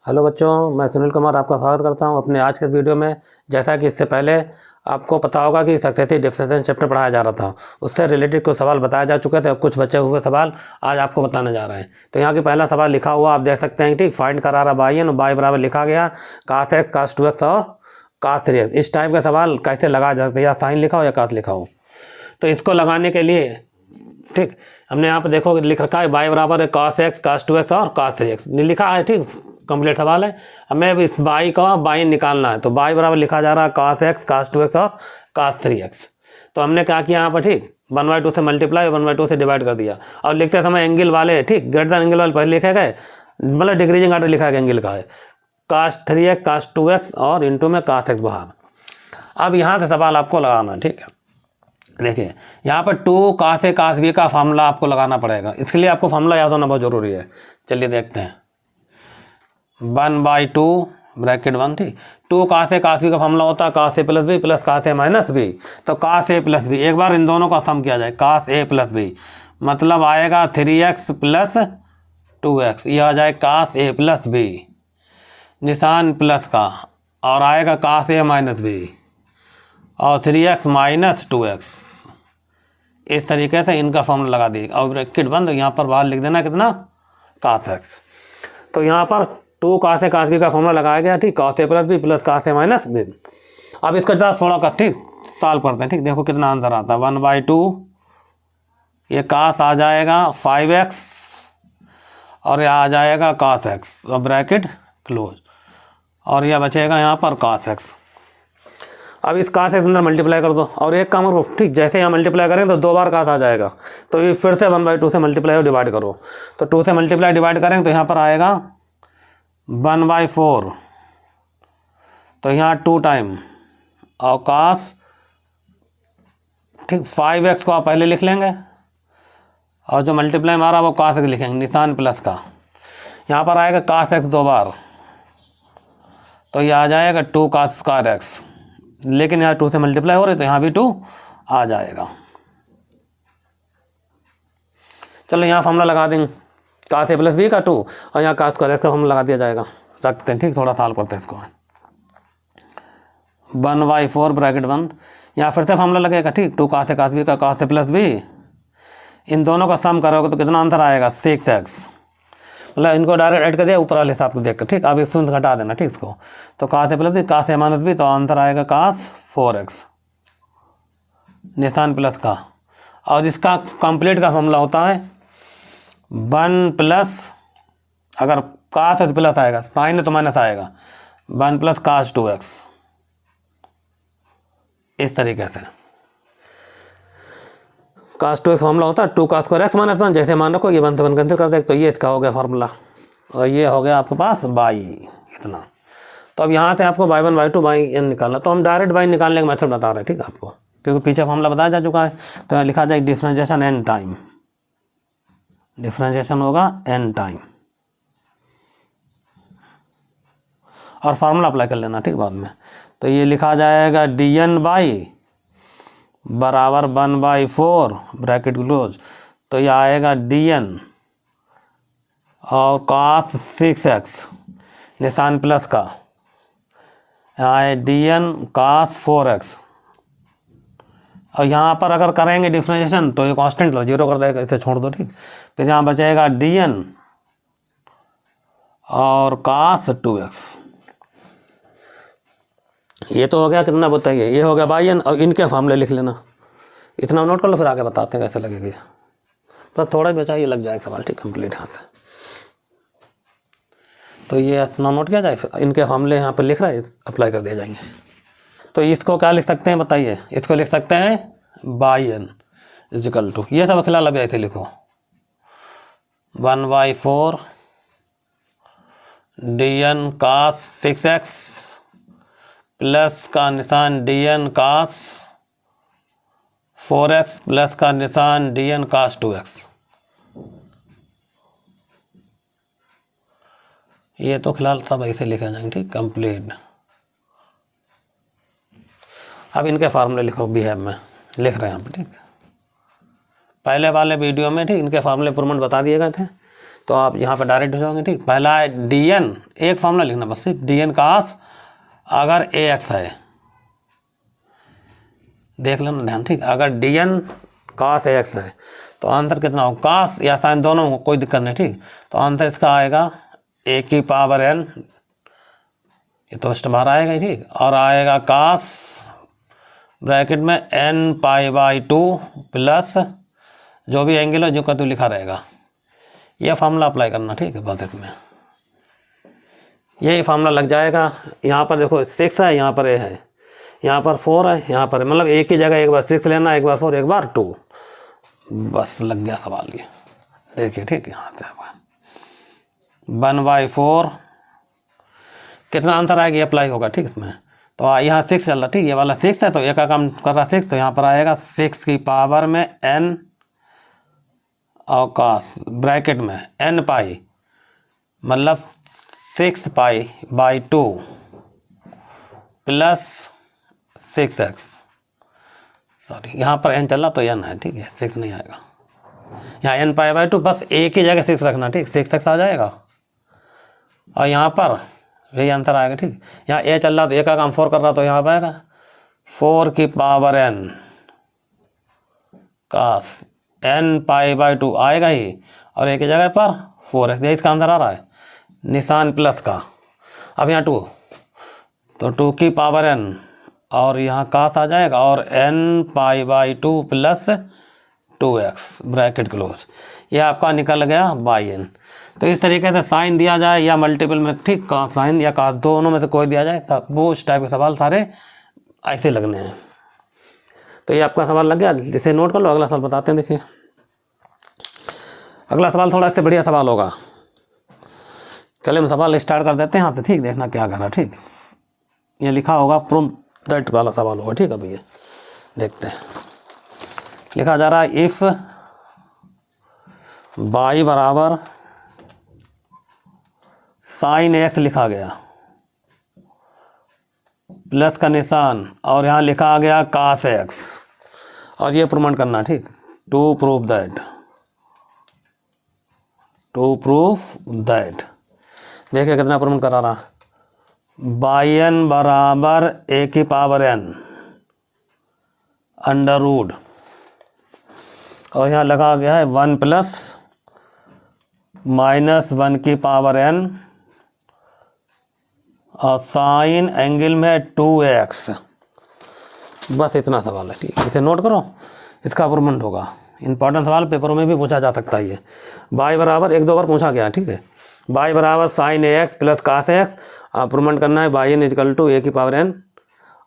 Hello बच्चों, मैं सुनील कुमार आपका स्वागत करता हूं अपने आज के इस वीडियो में। जैसा कि इससे पहले आपको पता होगा कि सक्सेसिव डिफरेंशिएशन चैप्टर पढ़ाया जा रहा था, उससे रिलेटेड कुछ सवाल बताए जा चुके थे। कुछ बचे हुए सवाल आज आपको बताने जा रहे हैं। तो यहाँ की पहला सवाल लिखा हुआ आप देख सकते हैं, ठीक। फाइंड करा रहा बाई एन, बाई बराबर लिखा गया कास एक्स, कास 2x और कास 3x। इस टाइप का सवाल कैसे लगा जा सकता है, या साइन लिखा हो या कास लिखा हो। तो इसको लगाने के लिए, ठीक, हमने यहाँ पर देखो लिख रखा है बाई बराबर है कास एक्स, कास 2x और कास 3x लिखा है, ठीक। कंप्लीट सवाल है। हमें अब इस बाई का बाई निकालना है। तो बाई बराबर लिखा जा रहा है कास एक्स, कास 2x और कास 3x। तो हमने क्या किया यहाँ पर, ठीक, 1/2 से मल्टीप्लाई, 1/2 से डिवाइड कर दिया। और लिखते समय एंगल वाले, ठीक, ग्रेटर देन एंगल वाले पहले लिखे गए, मतलब डिक्रीजिंग आर्डर लिखा गया एंगल का है। कास 3x, कास 2x और इंटू में कास एक्स बाहर। अब यहाँ से सवाल आपको लगाना, ठीक है। देखिए यहाँ पर 2 कास ए कास बी का फार्मूला आपको लगाना पड़ेगा। इसके लिए आपको फार्मूला याद होना बहुत ज़रूरी है। चलिए देखते हैं। 1/2 ब्रैकेट 1, ठीक। 2 कास ए कास बी का फार्मूला होता है कास ए प्लस बी प्लस कास ए माइनस बी। तो कास ए प्लस बी, एक बार इन दोनों का सम किया जाए, कास ए प्लस बी मतलब आएगा 3x प्लस 2x। यह आ जाए कास ए प्लस बी, निशान प्लस का, और आएगा कास ए माइनस बी और 3x माइनस 2x। इस तरीके से इनका फॉर्मूला लगा दी और ब्रैकेट बंद। यहाँ पर बाहर लिख देना कितना, कास एक्स। तो यहाँ पर 2 कास ए कास बी का फॉर्मूला लगाया गया, ठीक। कास ए प्लस बी प्लस कास ए माइनस बी। अब इसको जरा थोड़ा का, ठीक, सॉल्व करते हैं, ठीक। देखो कितना आंसर आता है। 1/2 ये कास आ जाएगा 5x और यह आ जाएगा कास एक्स और ब्रैकेट क्लोज, और यह बचेगा यहाँ पर कास एक्स। अब इस कास के अंदर मल्टीप्लाई कर दो और एक काम करो, ठीक, जैसे यहाँ मल्टीप्लाई करें तो 2 बार कास आ जाएगा। तो ये फिर से 1/2 से मल्टीप्लाई और डिवाइड करो। तो 2 से मल्टीप्लाई डिवाइड करें तो यहाँ पर आएगा 1/4। तो यहाँ 2 टाइम और कास, ठीक, 5x को आप पहले लिख लेंगे और जो मल्टीप्लाई मारा वो कास एक्स लिखेंगे, निशान प्लस का। यहाँ पर आएगा कास एक्स 2 बार, तो यह आ जाएगा 2 कास स्क्वायर एक्स। लेकिन यहाँ 2 से मल्टीप्लाई हो रहे तो यहाँ भी 2 आ जाएगा। चलो यहाँ फॉर्मूला लगा देंगे, कास ए प्लस बी का 2 और यहाँ कास स्क्वायर एक्स का फॉर्मूला लगा दिया जाएगा। रखते हैं, ठीक, थोड़ा सॉल्व करते हैं इसको। 1/4 ब्रैकेट बंद। यहाँ फिर से फॉर्मूला लगेगा, ठीक। 2 कास ए कास बी का कास ए प्लस बी, इन दोनों का सम करोगे तो कितना आंसर आएगा, 6x। मतलब इनको डायरेक्ट ऐड कर दिया ऊपर वाले हिसाब से देख कर, ठीक। अब इस शून्य घटा देना, ठीक, इसको। तो कास ए प्लस बी कास ए माइनस बी, तो आंसर आएगा कास 4x, निशान प्लस का। और इसका कंप्लीट का फॉर्मूला होता है 1 प्लस, अगर कास एक्स प्लस आएगा, साइन है तो माइनस आएगा, 1 प्लस कास 2x। इस तरीके से कास 2x फॉर्मूला होता है 2 कास स्क्वायर एक्स माइनस 1। जैसे मान रखो ये 1 से 1 कैंसिल कर दे, तो ये इसका हो गया फार्मूला और ये हो गया आपके पास बाई इतना। तो अब यहाँ से आपको बाई 1 बाई 2 बाई n निकालना। तो हम डायरेक्ट बाई निकालने का मेथड बता रहे हैं, ठीक, आपको, क्योंकि पीछे फार्मूला बताया जा चुका है। तो यहाँ लिखा जाए डिफ्रेंशिएशन n टाइम, डिफ्रेंशिएशन होगा n टाइम और फार्मूला अप्लाई कर लेना, ठीक, बाद में। तो ये लिखा जाएगा dn बाई बराबर 1/4 ब्रैकेट क्लोज। तो ये आएगा dn और कास 6x, निशान प्लस का, यहाँ है dn कास 4x। और यहाँ पर अगर करेंगे डिफ्रेंशिएशन तो ये कांस्टेंट लो, 0 कर देगा, इसे छोड़ दो, ठीक। फिर यहाँ बचेगा dn और कास 2x। ये तो हो गया, कितना बताइए, ये हो गया बाई एन। और इनके फार्मूले लिख लेना, इतना नोट कर लो, फिर आगे बताते हैं कैसे लगेगी। बस थोड़ा ही बचा, ये लग जाएगा सवाल, ठीक, कंप्लीट यहाँ से। तो ये इतना नोट किया जाए, फिर इनके फार्मूले यहाँ पर लिख रहा है, अप्लाई कर दिए जाएंगे। तो इसको क्या लिख सकते हैं बताइए, इसको लिख सकते हैं बाई एन इजिकल टू, ये सब खिलाल अभी ऐसे लिखो, 1/4 dn कास 6x प्लस का निशान dn कास 4x प्लस का निशान dn कास 2x। ये तो फिलहाल सब ऐसे लिखे जाएंगे, ठीक, कंप्लीट। अब इनके फार्मूले लिखो, बिहेव में लिख रहे हैं हम, ठीक। पहले वाले वीडियो में, ठीक, इनके फार्मूले इंप्रूवमेंट बता दिए गए थे। तो आप यहाँ पर डायरेक्ट हो जाओगे। ठीक, पहला है डी एन, एक फॉर्मूला लिखना बस, सिर्फ डी एन कास अगर ए एक्स है, देख लेना ध्यान। ठीक, अगर डी एन कास ए एक्स है तो आंसर कितना हो, कास या साइन दोनों हो, कोई दिक्कत नहीं। ठीक, तो आंसर इसका आएगा ए की पावर एन, ये तो इस्ट बाहर आएगा ही। ठीक, और आएगा कास ब्रैकेट में एन पाई बाई 2 प्लस जो भी एंगल हो जो का तो लिखा रहेगा, यह फार्मूला अप्लाई करना। ठीक है, बस इसमें यही फार्मूला लग जाएगा। यहाँ पर देखो 6 है, यहाँ पर ए है, यहाँ पर 4 है, यहाँ पर मतलब एक ही जगह एक बार 6 लेना, एक बार 4, एक बार 2, बस लग गया सवाल। ये देखिए, ठीक है, यहाँ से 1/4 कितना आंसर आएगा, ये अप्लाई होगा। ठीक, इसमें तो यहाँ 6 चल रहा। ठीक, ये वाला 6 है तो एक का काम कर रहा 6, तो यहाँ पर आएगा 6 की पावर में n और कास ब्रैकेट में n पाई, मतलब 6 पाई बाई 2 प्लस 6x, सॉरी यहाँ पर n चल रहा तो n है। ठीक है, 6 नहीं आएगा, यहाँ n पाई बाई 2, बस एक ही जगह 6 रखना। ठीक, 6x आ जाएगा और यहाँ पर यही आंसर आएगा। ठीक, यहाँ ए चल रहा तो ए का काम 4 कर रहा तो यहाँ पर आएगा 4 की power n cos n pi by 2 आएगा ही, और एक ही जगह पर 4x, यही इसका आंसर आ रहा है, निशान प्लस का। अब यहाँ 2 तो 2 की पावर n और यहाँ कास आ जाएगा, और n pi by 2 plus 2x bracket close, यह आपका निकल गया बाई n। तो इस तरीके से साइन दिया जाए या मल्टीपल में, ठीक, का साइन या का दोनों में से कोई दिया जाए, वो इस टाइप के सवाल सारे ऐसे लगने हैं। तो ये आपका सवाल लग गया, इसे नोट कर लो। अगला सवाल बताते हैं। देखिए अगला सवाल थोड़ा इससे बढ़िया सवाल होगा। चलिए हम सवाल स्टार्ट कर देते हैं यहाँ पे। ठीक, देखना क्या करना। ठीक, ये लिखा होगा प्रूव दैट वाला सवाल होगा। ठीक है भैया, देखते हैं। लिखा जा रहा है इफ़ y बराबर साइन x लिखा गया, प्लस का निशान, और यहाँ लिखा गया कास x, और ये प्रूव करना। ठीक, टू प्रूव दैट, देखिए कितना प्रूव करा रहा, बाई n बराबर a की पावर n अंडर रूट, और यहाँ लगा गया है 1 प्लस -1 की पावर n, और साइन एंगल में 2x, बस इतना सवाल है। ठीक, इसे नोट करो, इसका प्रूवमेंट होगा। इंपॉर्टेंट सवाल पेपरों में भी पूछा जा सकता है। ये y बराबर 1-2 बार पूछा गया। ठीक है, y बराबर sine ax plus cos x, प्रूवमेंट करना है by n equal to a की पावर n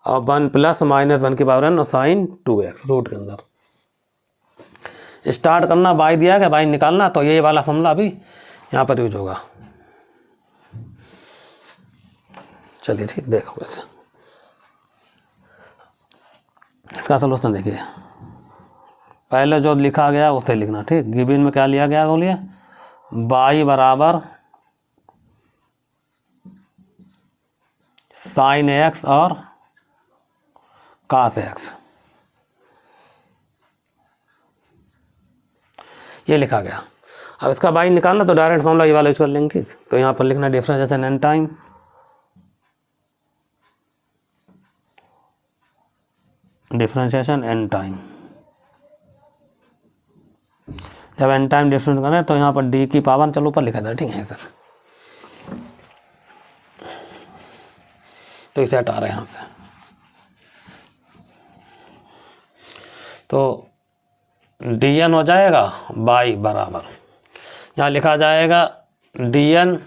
और 1 प्लस -1 की पावर n और साइन 2x रूट के अंदर। स्टार्ट करना, बाई दिया गया, बाई निकालना, तो ये वाला फॉर्मूला अभी यहाँ पर यूज होगा। चलिए ठीक, देखो वैसे इसका सलूशन देखिए। पहले जो लिखा गया उसे लिखना। ठीक, गिवन में क्या लिया गया बोलिए, बाई बराबर साइन एक्स और कास एक्स, ये लिखा गया। अब इसका बाई निकालना तो डायरेक्ट फॉर्मूला ये वाला यूज कर लेंगे। ठीक, तो यहाँ पर लिखना differentiation n time, differentiation n time. जब एन टाइम डिफरेंस करें तो यहाँ पर डी की पावर, चलो ऊपर लिखा था। ठीक है सर, तो इसे हटा रहे हैं यहाँ से। तो डी एन हो जाएगा बाई बराबर, यहाँ लिखा जाएगा डी एन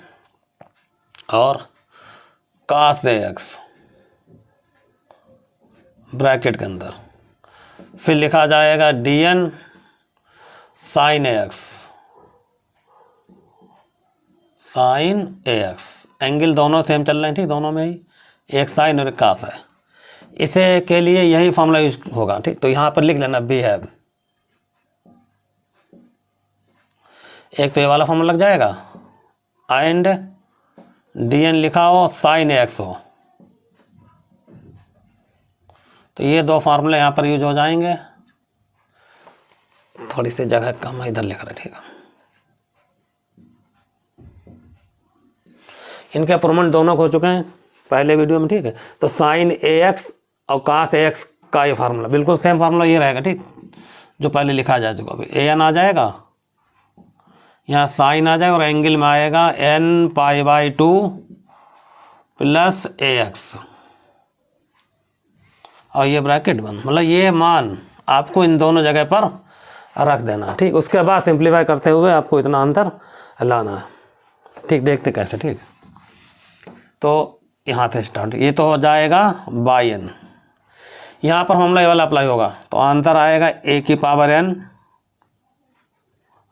और कास एक्स ब्रैकेट के अंदर, फिर लिखा जाएगा d n sine x, sine x, angle दोनों सेम चल रहे हैं। ठीक, दोनों में ही एक साइन और एक कास है, इसे के लिए यही फॉर्मूला यूज होगा। ठीक, तो यहाँ पर लिख लेना बी हैव, एक तो ये वाला फॉर्मूला लग जाएगा, एंड डी एन लिखा हो साइन एक्स हो, तो ये दो फार्मूले यहाँ पर यूज हो जाएंगे। थोड़ी सी जगह कम है, इधर लिख रहे। ठीक है, इनके प्रूवमेंट दोनों हो चुके हैं पहले वीडियो में, ठीक है। तो साइन AX और कास AX का ये फार्मूला बिल्कुल सेम फार्मूला ये रहेगा, ठीक, जो पहले लिखा जा चुका। अभी AN आ जाएगा, यहाँ साइन आ जाएगा और एंगल में आएगा n π/2 प्लस AX और ये ब्रैकेट बंद। मतलब ये मान आपको इन दोनों जगह पर रख देना, ठीक। उसके बाद सिंप्लीफाई करते हुए आपको इतना अंतर लाना है, ठीक। देखते कैसे, ठीक। तो यहाँ से स्टार्ट, ये तो हो जाएगा बाई n, यहाँ पर फॉर्मूला ये वाला अप्लाई होगा तो आंसर आएगा a⁴n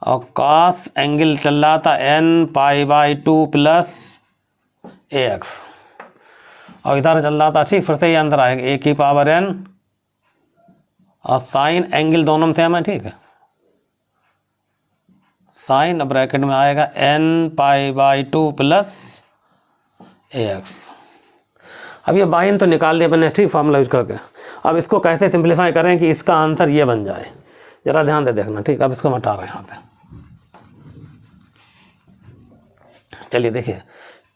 और cos एंगल चल रहा था n π/2 प्लस AX और इधर चल रहा था, ठीक। फिर से ये आंसर आएगा a⁴n और साइन एंगल दोनों में सेम है, ठीक है। साइन ब्रैकेट में आएगा n π/2 प्लस AX। अब ये बाइन तो निकाल दिया मैंने, ठीक, फॉर्मूला यूज करके। अब इसको कैसे सिंप्लीफाई करें कि इसका आंसर ये बन जाए, ज़रा ध्यान दे देखना, ठीक। अब इसको हटा रहे हैं यहाँ पे। चलिए देखिए,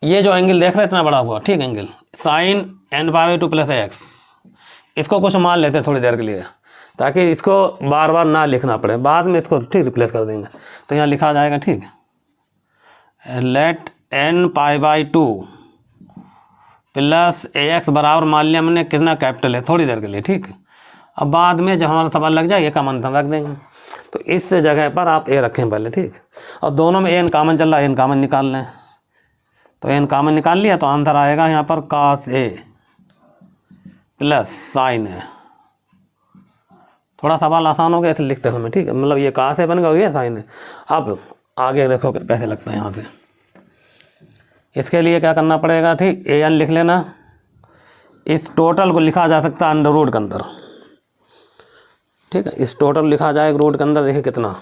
ये जो एंगल देख रहे हैं इतना बड़ा हुआ, ठीक, angle sine n/2 plus AX, इसको कुछ मान लेते हैं थोड़ी देर के लिए ताकि इसको बार बार ना लिखना पड़े, बाद में इसको, ठीक, रिप्लेस कर देंगे। तो यहाँ लिखा जाएगा, ठीक, लेट n π/2 प्लस AX बराबर मान लिया हमने कितना, कैपिटल है, थोड़ी देर के लिए, ठीक। अब बाद में जब हमारा सवाल लग जाए ये कॉमन रख देंगे। तो इस जगह पर आप A रखें पहले, ठीक। और दोनों में n कॉमन चल रहा है, n कॉमन निकाल लें। तो n कॉमन निकाल लिया तो आंसर आएगा यहाँ पर cos A plus sign A। थोड़ा सवाल आसान हो गया ऐसे लिखते समय, ठीक है। मतलब ये cos A बन गया और ये साइन A। अब आगे देखो कैसे लगता है यहाँ से। इसके लिए क्या करना पड़ेगा, ठीक, an लिख लेना। इस टोटल को लिखा जा सकता है अंडर रूट के अंदर, ठीक है। इस टोटल लिखा जाएगा रूट के अंदर, देखिए कितना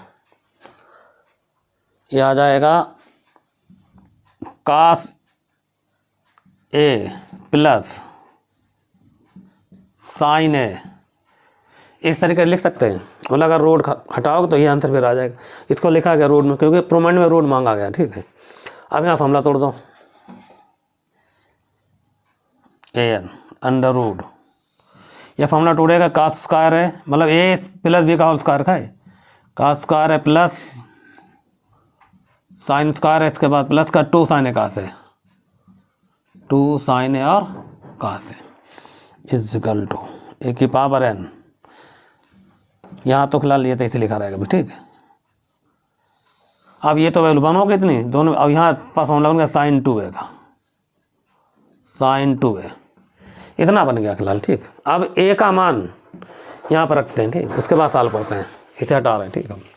ये आ जाएगा, cos A plus sign A। इस तरीके से लिख सकते हैं। मतलब अगर रूट हटाओगे तो ये आंसर फिर आ जाएगा। इसको लिखा गया रूट में क्योंकि प्रूवमेंट में रूट मांगा गया, ठीक है। अब यहाँ फॉर्मूला तोड़ दो, an अंडर रूट, यह फॉर्मूला टूटेगा, cos स्क्वायर है, मतलब a प्लस b का होल स्क्वायर का है, cos स्क्वायर है प्लस साइन स्क्वायर है, इसके बाद प्लस का 2 साइन A cos है, 2 साइन A और cos है इज इक्वल टू a⁴n। यहाँ तो खिला लिए तो इसे लिखा रहेगा भी, ठीक है। अब ये तो वैल्यू बन हो गई इतनी दोनों। अब यहाँ पर फॉर्मूला बन गया साइन 2A का, साइन 2A इतना बन गया फिलहाल, ठीक। अब A का मान यहाँ पर रखते हैं, ठीक। उसके बाद सॉल्व करते हैं, इसे हटा रहे हैं, ठीक है।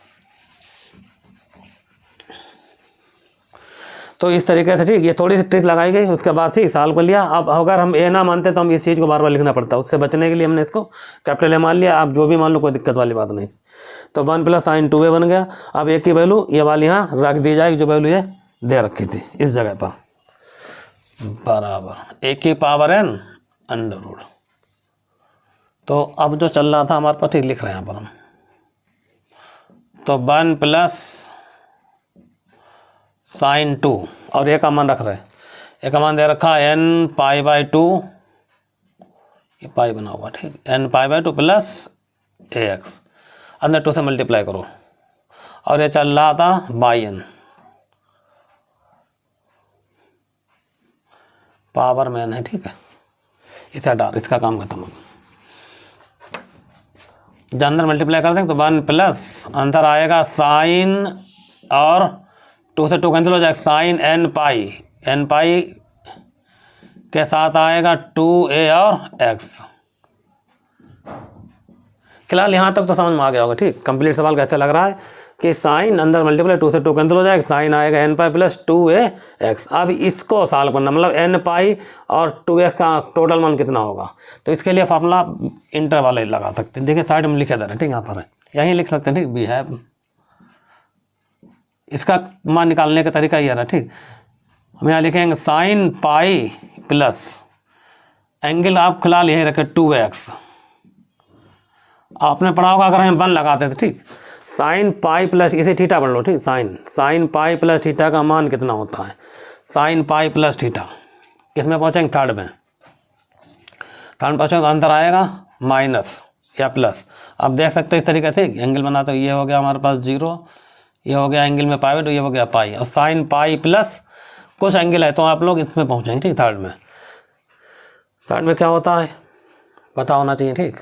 तो इस तरीके से, ठीक, ये थोड़ी सी ट्रिक लगाई गई। उसके बाद से सॉल्व कर लिया। अब अगर हम A ना मानते तो हम इस चीज़ को बार बार लिखना पड़ता, उससे बचने के लिए हमने इसको कैपिटल A मान लिया। आप जो भी मान लो, कोई दिक्कत वाली बात नहीं। तो 1 प्लस साइन 2A बन गया। अब A की वैल्यू ये वाली यहाँ रख दी जाएगी, जो वैल्यू ये दे रखी थी इस जगह पर, बराबर a⁴n अंडर रूट। तो अब जो चल रहा था हमारे पास, ठीक, लिख रहे हैं यहाँ पर हम। तो 1 प्लस साइन 2 और A का मान रख रहे हैं। A का मान दे रखा n π/2, ये पाई बना हुआ, ठीक, n π/2 प्लस AX, अंदर 2 से मल्टीप्लाई करो। और ये चल रहा था बाई n, पावर में n है, ठीक है। इसे हटा, इसका काम खत्म हो। जब अंदर मल्टीप्लाई कर देंगे तो 1 प्लस अंदर आएगा साइन, और 2 से 2 कैंसिल हो जाएगा, साइन n π के साथ आएगा 2A और x। फिलहाल यहाँ तक तो समझ में आ गया होगा, ठीक। कंप्लीट सवाल कैसे लग रहा है कि साइन अंदर मल्टीप्लाई 2 से 2 कैंसिल हो जाएगा, साइन आएगा n π प्लस 2AX। अब इसको सॉल्व करना, मतलब n π और 2x का टोटल मान कितना होगा। तो इसके लिए फार्मूला इंटर वाला ही लगा सकते हैं। देखिए साइड में लिखे दे रहे हैं, ठीक, यहाँ पर है, यहीं लिख सकते हैं, ठीक। वी हैव, इसका मान निकालने का तरीका ये रहा, ठीक। हम यहाँ लिखेंगे साइन पाई प्लस एंगल आप फिलहाल यही रखें 2x। आपने पढ़ा होगा अगर हम 1 लगाते थे, ठीक, साइन पाई प्लस, इसे थीटा पढ़ लो, ठीक, साइन पाई प्लस थीटा का मान कितना होता है, साइन पाई प्लस थीटा, किस में पहुँचेंगे, थर्ड में पहुँचेंगे तो अंतर आएगा माइनस या प्लस। अब देख सकते हो इस तरीके से एंगल बना, तो ये हो गया हमारे पास 0, ये हो गया एंगल में पाई, तो ये हो गया पाई, और साइन पाई प्लस कुछ एंगल है तो आप लोग इसमें पहुँचेंगे, ठीक। थर्ड में क्या होता है पता होना चाहिए, ठीक।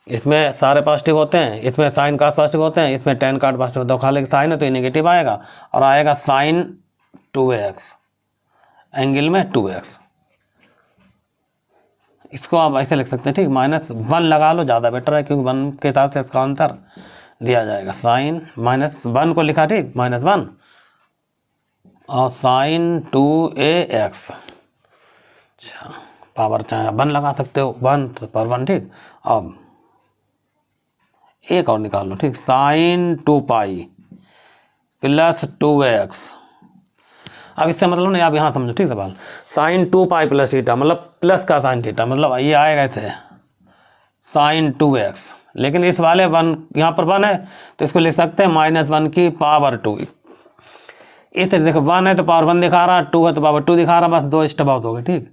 इसमें सारे पॉजिटिव होते हैं, इसमें साइन का पॉजिटिव होते हैं, इसमें टेन का पॉजिटिव होता है, खाली साइन है तो ये नेगेटिव आएगा और आएगा साइन 2x, एंगल में 2x। इसको आप ऐसे लिख सकते हैं, ठीक। -1 लगा लो, ज़्यादा बेटर है क्योंकि 1 के हिसाब से इसका आंसर दिया जाएगा। साइन -1 को लिखा, ठीक, -1 और साइन 2ax। अच्छा, पावर चाहे 1 लगा सकते हो, 1 तो पर 1, ठीक। अब एक और निकाल लो, ठीक, साइन 2 पाई प्लस 2x। अब इससे मतलब नहीं, आप यहाँ समझो, ठीक सवाल, साइन 2 पाई प्लस थीटा मतलब प्लस का साइन थीटा, मतलब ये आएगा ऐसे साइन 2x, लेकिन इस वाले 1 यहाँ पर 1 है तो इसको लिख सकते हैं -1 की पावर 2। इस तरीके देखो 1 है तो पावर 1 दिखा रहा, 2 है तो पावर 2 दिखा रहा, बस 2 स्टेप आउट हो गए, ठीक।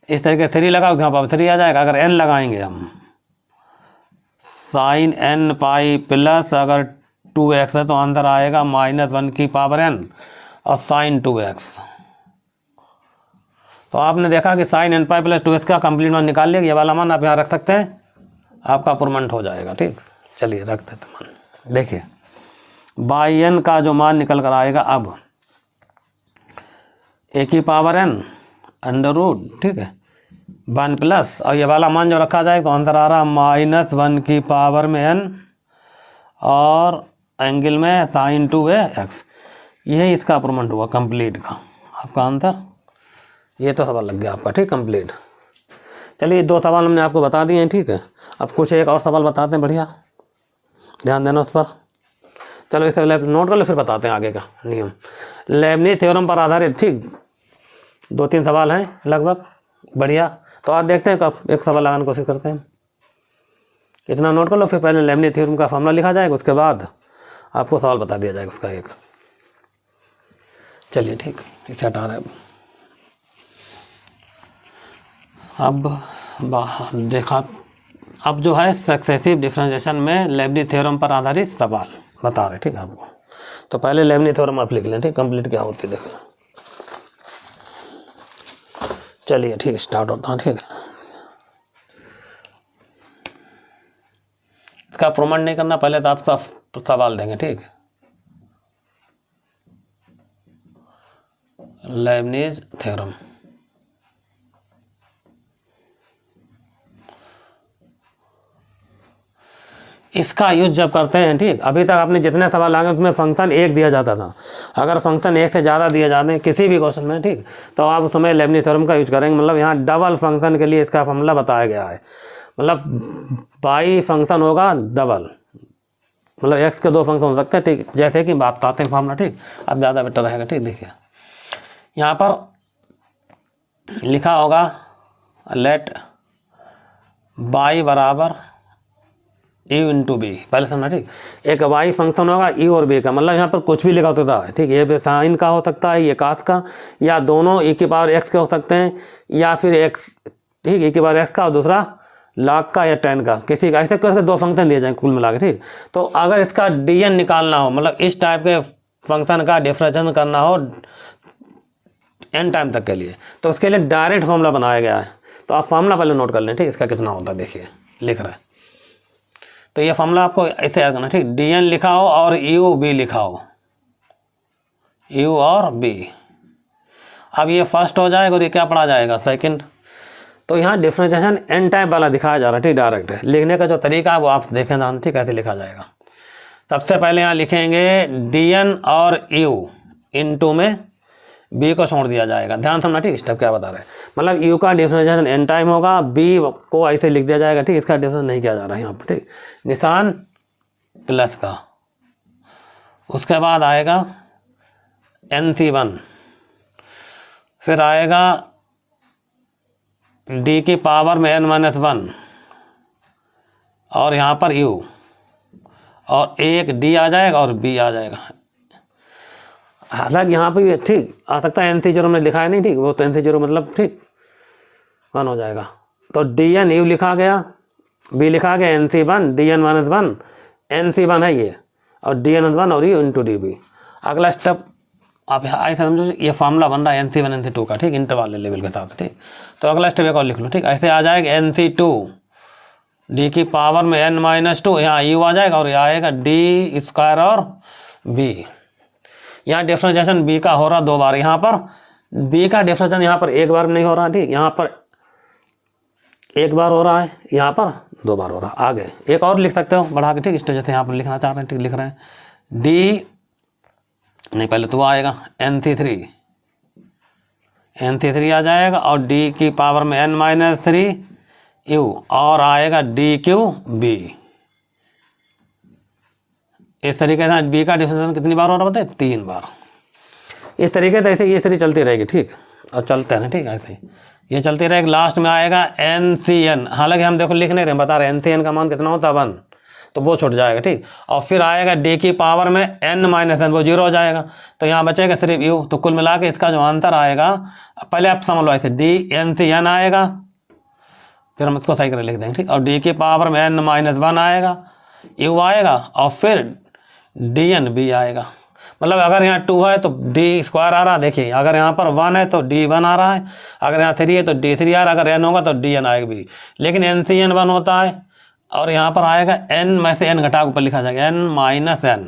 इस तरीके 3 लगाओ तो यहाँ पावर 3 आ जाएगा। अगर n लगाएंगे हम, साइन n पाई प्लस अगर 2x है तो अंदर आएगा -1 की पावर n और साइन 2x। तो आपने देखा कि sign n pi plus 2x का कंप्लीट मान निकाल लिया, ये वाला मान आप यहाँ रख सकते हैं, आपका अप्रूवमेंट हो जाएगा, ठीक। चलिए रख देते मान। देखिए बाई n का जो मान निकल कर आएगा अब a की पावर n अंडर रूट, ठीक है, 1 प्लस, और ये वाला मान जो रखा जाए तो अंदर आ रहा -1 की पावर में n और एंगल में साइन 2x। यही इसका अप्रूवमेंट हुआ कंप्लीट का, आपका आंसर। ये तो सवाल लग गया आपका, ठीक, कंप्लीट। चलिए 2 सवाल हमने आपको बता दिए हैं, ठीक है। अब कुछ एक और सवाल बताते हैं, बढ़िया ध्यान देना उस पर। चलो इसे नोट कर लो, फिर बताते हैं आगे का नियम। लेबनीज़ थ्योरम पर आधारित, ठीक, 2-3 सवाल हैं लगभग, बढ़िया। तो आज देखते हैं कब एक सवाल लगाने की कोशिश करते हैं। इतना नोट कर लो, फिर पहले लेबनीज़ थ्योरम का फॉर्मूला लिखा जाएगा, उसके बाद आपको सवाल बता दिया जाएगा उसका एक। चलिए ठीक, इसे हटा रहे हैं। अब देखा, अब जो है सक्सेसिव डिफरेंशिएशन में लेबनीज़ थ्योरम पर आधारित सवाल बता रहे, ठीक है आपको। तो पहले लेबनीज़ थ्योरम आप लिख लें, ठीक, कंप्लीट क्या होती है देखें। चलिए ठीक, स्टार्ट होता है, ठीक है। इसका अप्रूवमेंट नहीं करना, पहले तो आप सब सवाल देंगे, ठीक। लेबनीज़ थ्योरम, इसका यूज जब करते हैं, ठीक, अभी तक आपने जितने सवाल आए उसमें फंक्शन 1 दिया जाता था। अगर फंक्शन 1 से ज़्यादा दिए जाते हैं किसी भी क्वेश्चन में, ठीक, तो आप उसमें लेबनीज़ थ्योरम का यूज करेंगे। मतलब यहाँ डबल फंक्शन के लिए इसका फॉर्मूला बताया गया है, मतलब बाई फंक्शन होगा डबल, मतलब x के 2 फंक्शन हो सकते हैं, ठीक, जैसे कि बात आते हैं फॉर्मूला, ठीक। अब ज़्यादा बेटर रहेगा, ठीक। देखिए यहाँ पर लिखा होगा लेट बाई बराबर u इंटू बी, पहले समझना, ठीक। एक y फंक्शन होगा u और b का, मतलब यहाँ पर कुछ भी लिखा होता है, ठीक। ये साइन का हो सकता है, ये कास का, या दोनों e की पावर x के हो सकते हैं, या फिर x, ठीक, e की पावर x का और दूसरा log का या tan का, किसी का, ऐसे कैसे 2 फंक्शन दिए जाएंगे कुल मिला के, ठीक। तो अगर इसका dn निकालना हो, मतलब इस टाइप के फंक्शन का डिफरेंशिएशन करना हो n टाइम तक के लिए, तो उसके लिए डायरेक्ट फॉर्मूला बनाया गया है। तो आप फॉर्मूला पहले नोट कर लें, ठीक, इसका कितना होता है देखिए, लिख रहे हैं। तो ये फॉर्मूला आपको ऐसे याद करना, ठीक, dn लिखा हो और u b लिखा हो, u और b। अब ये फर्स्ट हो जाएगा और ये क्या पढ़ा जाएगा, सेकंड। तो यहाँ डिफरेंशिएशन एन टाइप वाला दिखाया जा रहा है, ठीक, डायरेक्ट है। लिखने का जो तरीका है वो आप देखें ध्यान, ठीक, कैसे लिखा जाएगा। सबसे पहले यहाँ लिखेंगे dn और u, इनटू में b को छोड़ दिया जाएगा। ध्यान समझना, ठीक, स्टेप क्या बता रहे हैं। मतलब u का डिफरेंशिएशन एन टाइम होगा, b को ऐसे लिख दिया जाएगा, ठीक। इसका डिफरेंस नहीं किया जा रहा है यहाँ पर, ठीक, निशान प्लस का। उसके बाद आएगा nc1, फिर आएगा d की पावर में n-1 और यहाँ पर u, और एक d आ जाएगा और b आ जाएगा। हालांकि यहाँ पे ठीक आ सकता है NC0 में लिखा है नहीं, ठीक, वो तो NC0 मतलब ठीक 1 हो जाएगा। तो DN U लिखा गया, B लिखा गया NC1 DN माइनस 1 NC1 है ये, और DN 1 और U इंटू DB। अगला स्टेप आप आई समझो, ये फार्मूला बन रहा है NC1 NC2 का, ठीक, इंटरवल लेवल के साथ, ठीक। तो अगला स्टेप एक और लिख लो, ठीक, ऐसे आ जाएगा NC2 D की पावर में n-2, यहाँ U आ जाएगा और यहाँ आएगा D स्क्वायर और B। यहाँ डिफ्रेंशिएशन B का हो रहा 2 बार, यहाँ पर B का डिफ्रेंशिएशन यहाँ पर 1 बार नहीं हो रहा, ठीक, यहाँ पर 1 बार हो रहा है, यहाँ पर 2 बार हो रहा है। आगे एक और लिख सकते हो बढ़ा के, ठीक, इस जैसे यहाँ पर लिखना चाह रहे हैं, ठीक, लिख रहे हैं D नहीं, पहले तो आएगा NC3 आ जाएगा और D की पावर में n-3 U और आएगा DQB। इस तरीके से B का डिफ्रेंशिएशन कितनी बार हो रहा बताए? 3 बार। इस तरीके से ऐसे ये सीरीज चलती रहेगी, ठीक, और चलते हैं, ठीक, ऐसे ये चलती रहेगी। लास्ट में आएगा NCN, हालांकि हम देखो लिख नहीं रहे, बता रहे NCN का मान कितना होता है 1, तो वो छूट जाएगा, ठीक। और फिर आएगा D की पावर में n-n, वो 0 हो जाएगा, तो यहाँ बचेगा सिर्फ U। तो कुल मिला के इसका जो आंसर आएगा, पहले आप समझ लो ऐसे DNCN आएगा, फिर हम इसको सही कर लिख देंगे, ठीक, और D की पावर में n-1 आएगा, U आएगा, और फिर DNB आएगा। मतलब अगर यहाँ 2 है तो D स्क्वायर आ रहा है, देखिए अगर यहाँ पर 1 है तो D1 आ रहा है, अगर यहाँ 3 है तो D3 आ रहा है, अगर n होगा तो DN आएगा भी, लेकिन NCN 1 होता है, और यहाँ पर आएगा n में से n घटा ऊपर लिखा जाएगा n-n।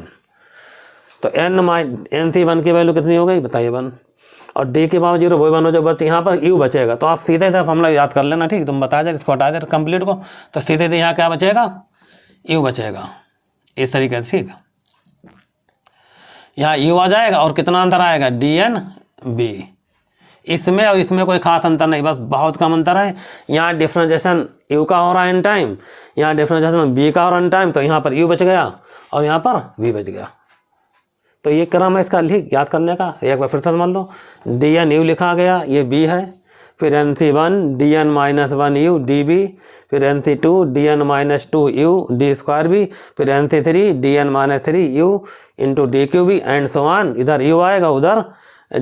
तो NC1 की वैल्यू कितनी हो गई बताइए 1, और D की पावर 0 वही 1 हो जाए, बस यहाँ पर U बचेगा। तो आप सीधे से फॉर्मूला याद कर लेना, ठीक, तुम बता दे, इसको हटा दे कंप्लीट को, तो सीधे से यहाँ क्या बचेगा? U बचेगा, इस तरीके से, ठीक। यहाँ U आ जाएगा और कितना अंतर आएगा? DNB। इसमें और इसमें कोई खास अंतर नहीं, बस बहुत कम अंतर है। यहाँ डिफ्रेंशिएशन U का हो रहा है n टाइम, यहाँ डिफ्रेंशिएशन B का हो रहा है n टाइम, तो यहाँ पर U बच गया और यहाँ पर V बच गया। तो ये क्रम है इसका लिख याद करने का, एक बार फिर से समझ लो। DN U लिखा गया, ये B है, फिर NC1 DN-1 U DB, फिर NC2 DN-2 U D square B, फिर NC3 DN-3 U into DQB and so on. इधर U आएगा, उधर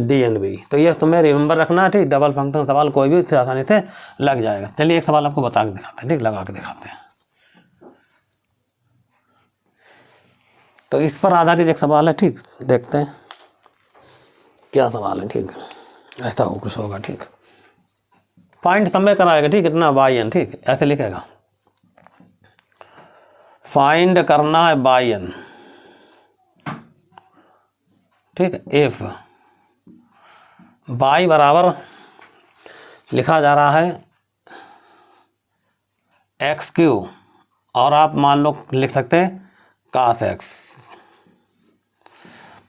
DNB। तो ये तुम्हें रिमेंबर रखना है, ठीक। डबल फंक्शन सवाल कोई भी आसानी से लग जाएगा। चलिए एक सवाल आपको बता के दिखाते हैं, ठीक, लगा के दिखाते हैं। तो इस पर आधारित एक सवाल है, ठीक, देखते हैं क्या सवाल है, ठीक। ऐसा हो कुछ होगा, ठीक। फाइंड समय कराएगा, ठीक, इतना YN, ठीक, ऐसे लिखेगा, फाइंड करना है YN, ठीक। इफ y बराबर लिखा जा रहा है XQ, और आप मान लो लिख सकते हैं cos X,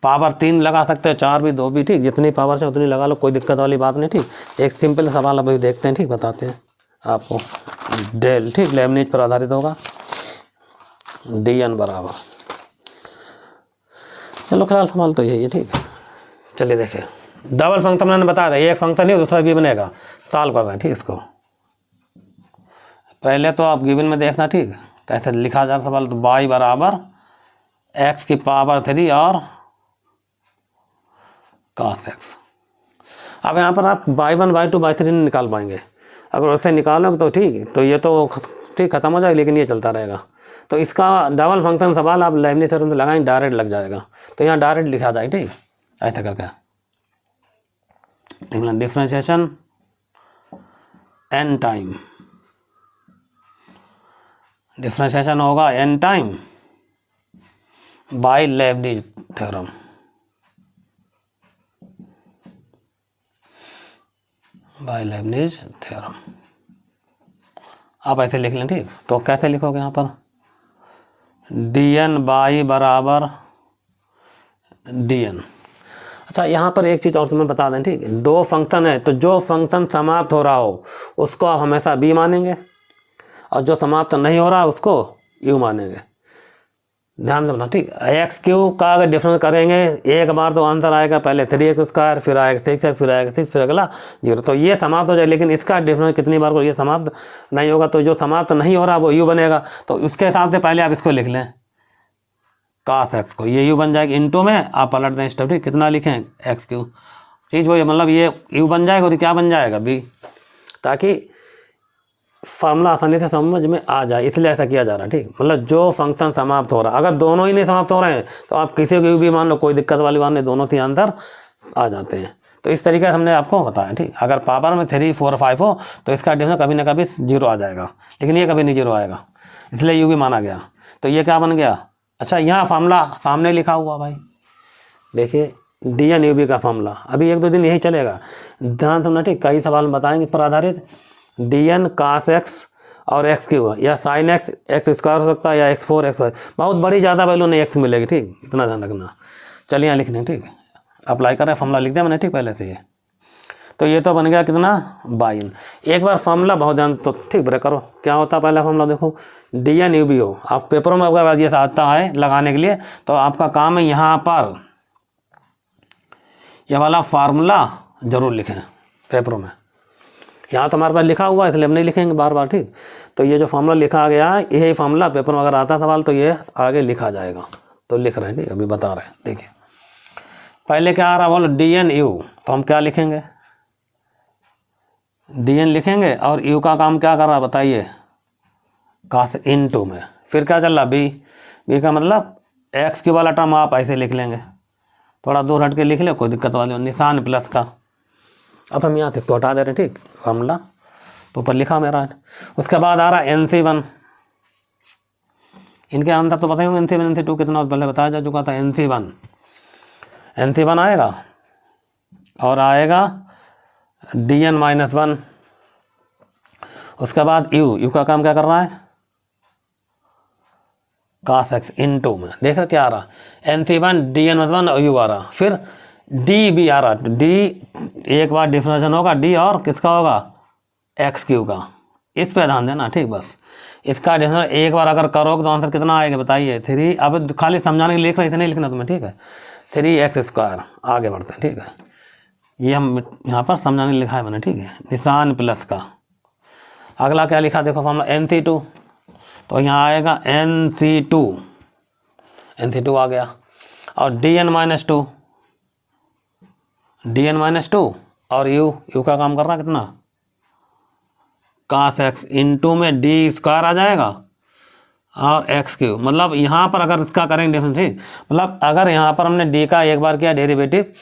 पावर 3 लगा सकते हो, 4 भी 2 भी, ठीक, जितनी पावर से उतनी लगा लो, कोई दिक्कत वाली बात नहीं, ठीक। एक सिंपल सवाल अभी देखते हैं, ठीक, बताते हैं आपको। डेल, ठीक, लेबनिज पर आधारित होगा। DN बराबर, चलो फिलहाल सवाल तो यही है, ठीक। चलिए देखें, डबल फंक्शन मैंने बताया था, एक फंक्शन ही दूसरा भी बनेगा, सॉल्व कर रहे हैं, ठीक। इसको पहले तो आप गिवन में देखना, ठीक, कैसे लिखा जा रहा सवाल। तो y बराबर x की पावर 3 और cos x। अब यहाँ पर आप y1 y2 y3 नहीं निकाल पाएंगे, अगर उससे निकालोगे तो ठीक, तो ये तो ठीक खत्म हो जाएगा, लेकिन ये चलता रहेगा। तो इसका डबल फंक्शन सवाल आप लेबनिज थ्योरम से लगाएंगे, डायरेक्ट लग जाएगा। तो यहाँ डायरेक्ट लिखा जाएगा, ठीक, ऐसे करके लिखना, डिफ्रेंशिएशन n टाइम, डिफ्रेंशिएशन होगा n time by Leibniz theorem. By Leibniz theorem आप ऐसे लिख लें, ठीक। तो कैसे लिखोगे यहाँ पर? DN बराबर DN। अच्छा, यहाँ पर एक चीज़ और तुम्हें बता दें, ठीक, 2 फंक्शन है, तो जो फंक्शन समाप्त हो रहा हो उसको आप हमेशा B मानेंगे, और जो समाप्त नहीं हो रहा उसको U मानेंगे। ध्यान देना, ठीक। XQ का अगर डिफरेंस करेंगे एक बार तो आंसर आएगा, पहले 3x स्क्वायर, फिर आएगा 6x, फिर आएगा 6, फिर अगला 0। तो ये समाप्त हो जाए, लेकिन इसका डिफरेंस कितनी बार को ये समाप्त नहीं होगा, तो जो समाप्त नहीं हो रहा वो U बनेगा। तो उसके हिसाब से पहले आप इसको लिख लें, कास एक्स को, ये यू बन जाएगी, इनटू में आप पलट दें स्टेप, ठीक, कितना लिखें एक्स क्यू, चीज़ वही, मतलब ये यू बन जाएगा और क्या बन जाएगा बी, ताकि फार्मूला आसानी से समझ में आ जाए, इसलिए ऐसा किया जा रहा है, ठीक। मतलब जो फंक्शन समाप्त हो रहा है, अगर दोनों ही नहीं समाप्त हो रहे हैं तो आप किसी को भी मान लो, कोई दिक्कत वाली बात नहीं, दोनों ही आंसर आ जाते हैं। तो इस तरीके से हमने आपको बताया, ठीक। अगर पावर में 3, 4, 5 हो तो इसका डिफरेंस कभी ना कभी 0 आ जाएगा, लेकिन ये कभी नहीं 0 आएगा, इसलिए यू भी माना गया। तो ये क्या बन गया, अच्छा यहाँ फार्मूला सामने लिखा हुआ भाई, देखिए DN UB का फार्मूला, अभी 1-2 दिन यही चलेगा, ध्यान समझना, ठीक। कई सवाल बताएंगे इस पर आधारित, DN cos x और एक्स क्यू या साइन एक्स स्क्वायर हो सकता है, या x4 x5, बहुत बड़ी ज़्यादा वैल्यू नहीं x मिलेगी, ठीक, इतना ध्यान रखना। चलिए यहाँ लिख लें, ठीक, अप्लाई करें, फार्मूला लिख दिया मैंने, ठीक, पहले से ये। तो ये तो बन गया कितना 22। एक बार फार्मूला बहुत ध्यान तो ठीक ब्रेक करो, क्या होता है पहला फार्मूला देखो, DN UB हो, आप पेपरों में अगर ये आता है लगाने के लिए तो आपका काम है यहाँ पर यह वाला फार्मूला जरूर लिखें पेपरों में। यहाँ तो हमारे पास लिखा हुआ है इसलिए हम नहीं लिखेंगे बार बार, ठीक। तो ये जो फार्मूला लिखा गया है यही फार्मूला पेपर में अगर आता सवाल तो ये आगे लिखा जाएगा, तो लिख रहे हैं, ठीक, अभी बता रहे हैं। देखिए पहले क्या आ रहा बोलो DN U, तो हम क्या लिखेंगे, DN लिखेंगे और U का काम क्या कर रहा बताइए, कास इनटू में, फिर क्या चल रहा B का मतलब एक्स क्यू वाला टर्म आप ऐसे लिख लेंगे, थोड़ा दूर हट के लिख ले, कोई दिक्कत वाली निशान प्लस का। अब हम यहाँ से इसको हटा दे रहे हैं, ठीक, फार्मूला तो ऊपर लिखा मेरा है। उसके बाद आ रहा NC1, इनके अंदर तो पता ही होंगे NC1 NC2 कितना पहले बताया जा चुका था। NC1 आएगा और आएगा DN-1, उसके बाद यू का काम क्या कर रहा है, cos x इनटू में, देख रहे क्या आ रहा, NC1 DN-1 और यू आ रहा, फिर डी भी आ रहा, डी एक बार डिफरेंशिएशन होगा डी और किसका होगा एक्स क्यू का, इस पे ध्यान देना, ठीक। बस इसका डिफरेंशिएशन एक बार अगर करोगे तो आंसर कितना आएगा बताइए 3, अब खाली समझाने के लिए लिख रहे, इसे नहीं लिखना तुम्हें, ठीक है, 3x²। आगे बढ़ते हैं, ठीक है, ये हम यहाँ पर समझाने लिखा है मैंने, ठीक है, निशान प्लस का। अगला क्या लिखा देखो फार्मूला NC2, तो यहाँ आएगा NC2 आ गया, और DN-2 और यू का काम कर रहा कितना cos x इनटू में D² आ जाएगा और एक्स क्यू, मतलब यहाँ पर अगर इसका करेंगे डिफरेंस, ठीक, मतलब अगर यहाँ पर हमने D का एक बार किया डेरिवेटिव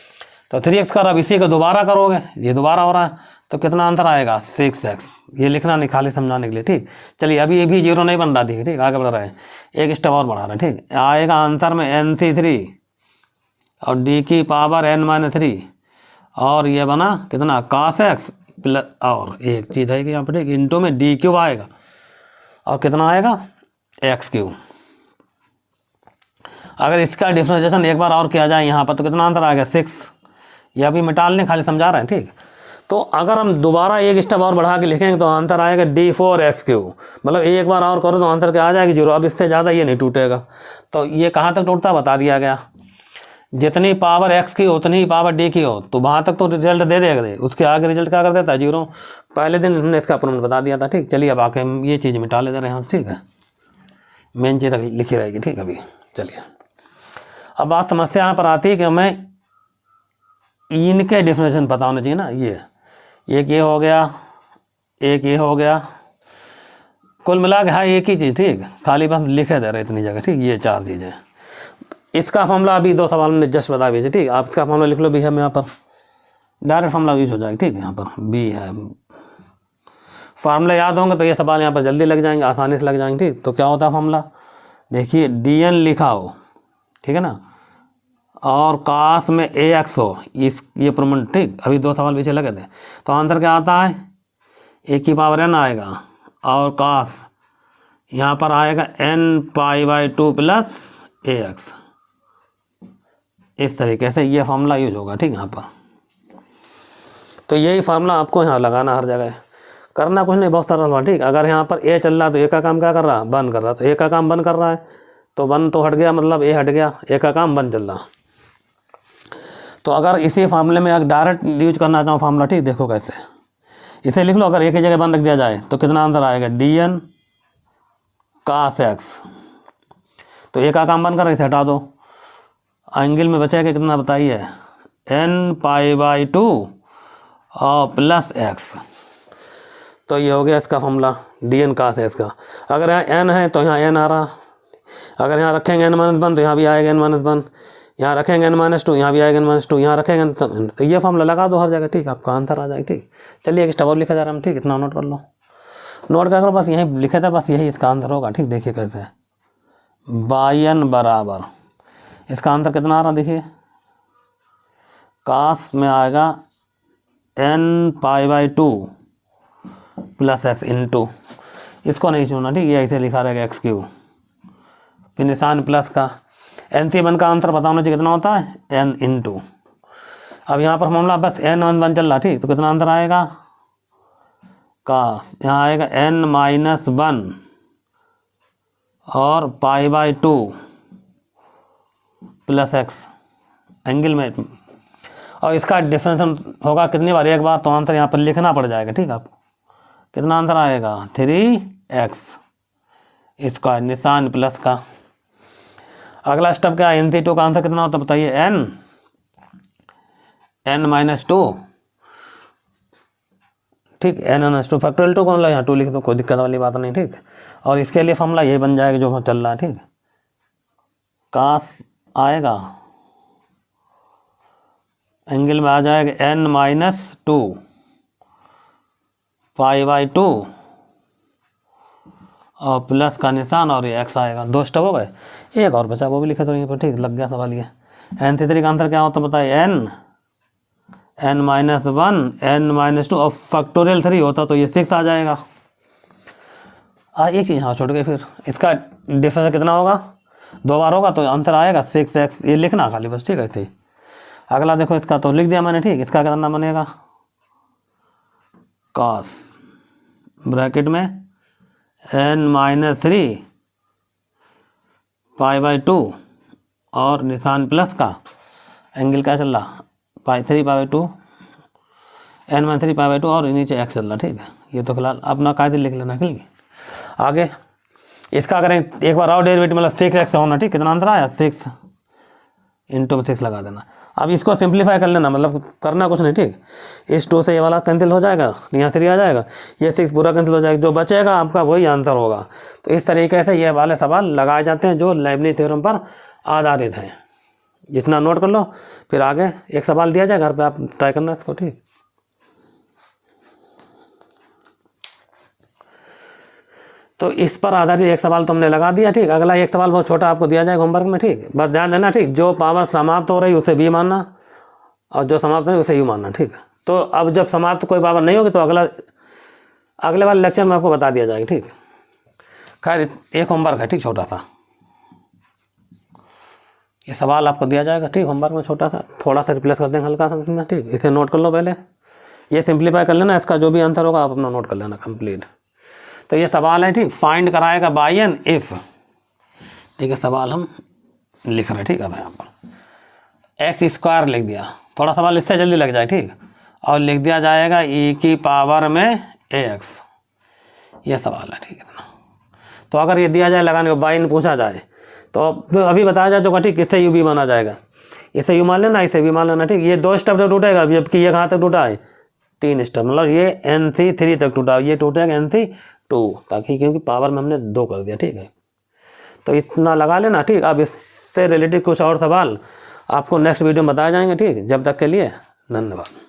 तो 3x², अब इसी को दोबारा करोगे, ये दोबारा हो रहा है तो कितना आंसर आएगा 6x, ये लिखना नहीं खाली समझाने के लिए, ठीक। चलिए अभी ये भी 0 नहीं बन रहा, ठीक, आगे बढ़ रहे हैं, एक स्टेप और बढ़ा रहे हैं, ठीक। आएगा आंसर में NC3 और D की पावर n-3 और ये बना कितना cos x प्लस, और एक चीज़ है कि यहाँ पर ठीक इनटू में D³ आएगा और कितना आएगा x³। अगर इसका डिफरेंशिएशन एक बार और किया जाए यहाँ पर तो कितना आंसर आएगा 6, ये अभी मिटा लें, खाली समझा रहे हैं, ठीक। तो अगर हम दोबारा एक स्टेप और बढ़ा के लिखेंगे तो आंसर आएगा D4x³, मतलब एक बार और करो तो आंसर क्या आ जाएगी 0, अब इससे ज़्यादा ये नहीं टूटेगा। तो ये कहाँ तक टूटता बता दिया गया, जितनी पावर x की उतनी ही पावर d की हो तो वहाँ तक तो रिजल्ट दे देगा, उसके आगे रिजल्ट क्या कर देता है 0। पहले दिन हमने इसका प्रॉब्लम बता दिया था, ठीक। चलिए अब आके हम ये चीज़ मिटा लेते रहे यहाँ से, ठीक है, मेन चीज़ लिखी रहेगी, ठीक। अभी चलिए अब बात समस्या यहाँ पर आती है कि हमें इनके डिफरेंशिएशन पता होना चाहिए ना, एक ये हो गया, एक ये हो गया, कुल मिला के हाँ एक ही चीज़, ठीक, खाली बस लिखे दे रहे इतनी जगह, ठीक। ये 4 चीज़ें, इसका फॉर्मूला अभी 2 सवाल में जस्ट बता दीजिए, ठीक। आप इसका फॉर्मूला लिख लो भी, हम यहाँ पर डायरेक्ट फॉर्मूला यूज हो जाएगा, ठीक है। यहाँ पर बी है, फार्मूला याद होंगे तो ये सवाल यहाँ पर जल्दी लग जाएंगे, आसानी से लग जाएंगे, ठीक। तो क्या होता है फॉर्मूला, देखिए DN लिखा हो, ठीक है ना, और कास में AX हो, इस ये प्रमाण, ठीक। अभी 2 सवाल पीछे लगे थे, तो आंसर क्या आता है a की पावर n आएगा और कास यहाँ पर आएगा n π/2 प्लस AX, इस तरीके से ये फार्मूला यूज होगा, ठीक। यहाँ पर तो यही फार्मूला आपको यहाँ लगाना, हर जगह करना कुछ नहीं, बहुत सरल है, ठीक। अगर यहाँ पर A चल रहा है तो A का काम क्या कर रहा है, बंद कर रहा है, तो A का काम बंद कर रहा है तो बंद तो हट गया, मतलब A हट गया, A का काम बंद चल रहा। तो अगर इसी फार्मूले में अगर डायरेक्ट यूज करना चाहूँ फार्मूला, ठीक, देखो कैसे, इसे लिख लो, अगर एक ही जगह बंद रख दिया जाए तो कितना आंसर आएगा DN cos x, तो एक का काम बन कर इसे हटा दो, एंगल में बचेगा कितना बताइए, n π/2 और प्लस x। तो ये हो गया इसका फॉर्मूला dn cos है इसका। अगर यहाँ n है तो यहाँ n आ रहा, अगर यहाँ रखेंगे n-1 तो यहाँ भी आएगा n-1, यहाँ रखेंगे n-2 यहाँ भी आएगा n-2, यहाँ रखेंगे तो ये फॉर्मूला लगा दो हर जगह, ठीक, आपका आंसर आ जाएगा। ठीक, चलिए एक स्टेप और लिखा जा रहा है, ठीक, इतना नोट कर लो, नोट कर करो, बस यही लिखे थे, बस यही इसका आंसर होगा। ठीक, देखिए कैसे बायन बराबर, इसका आंसर कितना आ रहा देखिए, कास में आएगा n π/2 प्लस x इंटू, इसको नहीं छूना, ठीक, ये ऐसे लिखा रहेगा x3, फिर निशान प्लस का, NC1 का आंसर पता होना चाहिए कितना होता है, n इंटू, अब यहाँ पर मामला बस n1 चल रहा, ठीक, तो कितना आंसर आएगा, का यहाँ आएगा n-1 और π/2 प्लस x एंगल में, और इसका डिफरेंस होगा कितनी बार, एक बार, तो आंसर यहाँ पर लिखना पड़ जाएगा। ठीक, आपको कितना आंसर आएगा, 3x इसका निशान प्लस का। अगला स्टेप क्या है, NC2 का आंसर कितना होता है बताइए, n-2, ठीक, n-2 फैक्टोरियल 2 को मतलब यहाँ 2 लिख दो, कोई दिक्कत वाली बात नहीं। ठीक, और इसके लिए फॉर्मूला यही बन जाएगा जो चल रहा है। ठीक, कास आएगा, एंगल में आ जाएगा n-2 π/2 और प्लस का निशान और ये x आएगा। 2 स्टेप हो गए, एक और बचा वो भी लिखे तो यहीं पर। ठीक, लग गया सवाल ये। NC3 का आंसर क्या होता बताइए, n-1 n-2 और फैक्टोरियल 3 होता तो ये 6 आ जाएगा। एक चीज़ यहाँ छोड़ गई, फिर इसका डिफरेंस कितना होगा, 2 बार होगा तो आंसर आएगा 6x, ये लिखना खाली बस। ठीक है, ऐसे ही। अगला देखो, इसका तो लिख दिया मैंने। ठीक, इसका कितना बनेगा, cos ब्रैकेट में n-3 π/2 और निशान प्लस का, एंगल क्या चल रहा, 3π/2 n-3 π/2 और नीचे x चल रहा। ठीक है, ये तो फिलहाल अपना कायदे लिख लेना। ठीक, आगे इसका करें एक बार और डेरिवेटिव, मतलब 6x होना। ठीक, कितना आंसर आया, 6 इंटू 6 लगा देना। अब इसको सिंप्लीफाई कर लेना, मतलब करना कुछ नहीं। ठीक, इस 2 से ये वाला कैंसिल हो जाएगा, यहाँ 3 आ जाएगा, ये 6 पूरा कैंसिल हो जाएगा, जो बचेगा आपका वही आंसर होगा। तो इस तरीके से ये वाले सवाल लगाए जाते हैं जो लेबनिज़ थ्योरम पर आधारित हैं। जितना नोट कर लो, फिर आगे एक सवाल दिया जाए, घर पे आप ट्राई करना इसको। ठीक, तो इस पर आधारित एक सवाल तुमने लगा दिया। ठीक, अगला एक सवाल बहुत छोटा आपको दिया जाएगा होमवर्क में। ठीक, बस ध्यान देना। ठीक, जो पावर समाप्त हो रही उसे भी मानना, और जो समाप्त नहीं उसे यू मानना। ठीक, तो अब जब समाप्त कोई पावर नहीं होगी तो अगले वाले लेक्चर में आपको बता दिया जाएगा। ठीक, खैर एक होमवर्क है, ठीक, छोटा सा ये सवाल आपको दिया जाएगा। ठीक, होमवर्क में छोटा सा, थोड़ा सा रिप्लेस कर देंगे हल्का सा में। ठीक, इसे नोट कर लो पहले, ये सिंप्लीफाई कर लेना, इसका जो भी आंसर होगा आप अपना नोट कर लेना कंप्लीट। तो ये सवाल है, ठीक, फाइंड कराएगा बाय एन इफ। ठीक है, सवाल हम लिख रहे हैं। ठीक है, यहाँ पर x² लिख दिया, थोड़ा सवाल इससे जल्दी लग जाए। ठीक, और लिख दिया जाएगा e की पावर में ax, ये सवाल है। ठीक है, तो अगर ये दिया जाए लगाने को, बाय एन पूछा जाए तो अभी बताया जाए जो ठीक किससे यू भी माना जाएगा, इसे यू मान लेना, इसे भी मान लेना। ठीक, ये 2 स्टेप तक टूटेगा, जबकि ये कहाँ तक टूटा है, 3 स्टेप, मतलब ये NC3 तक टूटा, ये टूटेगा NC2, ताकि क्योंकि पावर में हमने 2 कर दिया। ठीक है, तो इतना लगा लेना। ठीक, अब इससे रिलेटेड कुछ और सवाल आपको नेक्स्ट वीडियो में बताए जाएंगे। ठीक, जब तक के लिए धन्यवाद।